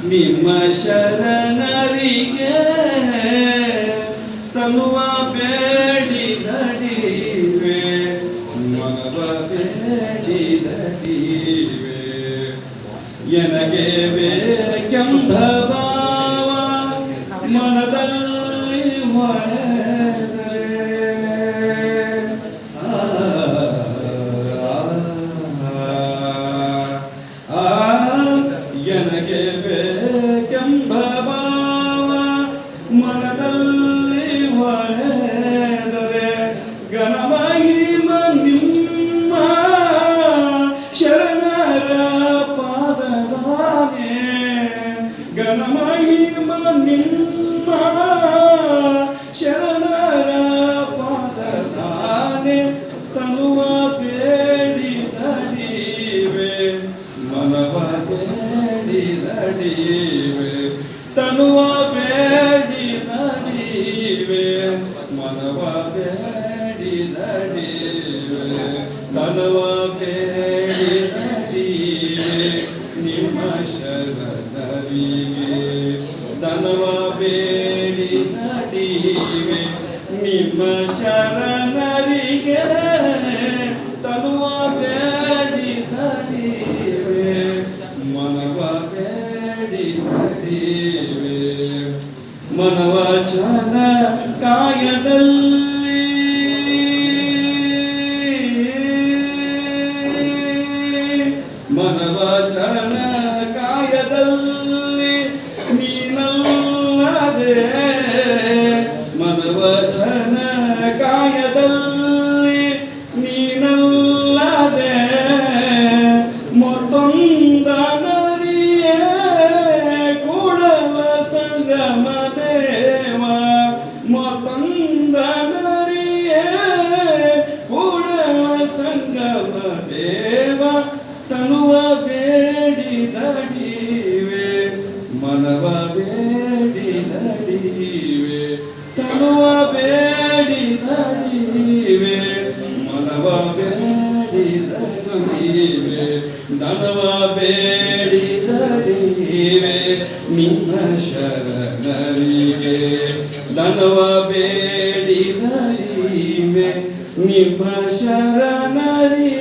ನಿಮ್ಮ ಶರಣರಿಗೆ ತನುವ ಬೇಡಿದಡಿವೆ ಮನವ ಬೇಡಿದಡಿವೆ ಎನಗೆ ಬೇಕೆಂಬ ಭಾವ ಮನದಲ್ಲಿ ಹೊಳೆದರೆ ಎನಗೆ ಬೇಕೆಂಬ ಭಾವ ಮನದಲ್ಲಿ ಹೊಳೆದರೆ ಘನಮಹಿಮ ನಿಮ್ಮ ಶರಣರ ಪಾದದಾನೆ ಘನಮಹಿಮ ನಿಮ್ಮ ಶರಣರ ಪಾದದಾನೆ ತನುವ ಬೇಡಿದಡಿವೆ ಮನವ ಬೇಡಿದಡಿವೆ ತನುವ ಬೇಡಿದಡಿವೆ ಮನವ ಬೇಡಿದಡಿವೆ ತನುವ ಬೇಡಿದಡಿವೆ ನಿಮ್ಮ ಶರಣರಿಗೆ ತನುವ ಬೇಡಿದಡಿವೆ ನಿಮ್ಮ ಶರಣರಿಗೆ ತನುವ ಬೇಡಿದಡಿವೆ ಮನವ ಬೇಡಿದಡಿವೆ ಮನವಚನ ಕಾಯದಲ್ಲಿ ಮನವಚನ ಕಾಯದಲ್ಲಿ ನೀನಲ್ಲದೆ ಮನವಚನ ಕಾಯದಲ್ಲಿ ನೀನಲ್ಲದೆ ಮತ್ತೊಂದನರಿಯೇ ಕೂಡಲ ಸಂಗಮ ದೇವ ಮತ್ತೊಂದನರಿಯೇ ಕೂಡಲ ಸಂಗಮ ದೇವ ತನುವ ಬೇಡಿದಡಿವೆ ಮನವ ಬೇಡಿದಡಿವೆ ತನುವ ಬೇಡಿದಡಿವೆ ಮನವ ಬೇಡಿದಡಿವೆ ಧನವ ಬೇಡಿದಡಿವೆ ನಿಮ್ಮ ಶರಣರಿಗೆ ಧನವ ಬೇಡಿದಡಿವೆ ನಿಮ್ಮ ಶರಣರಿಗೆ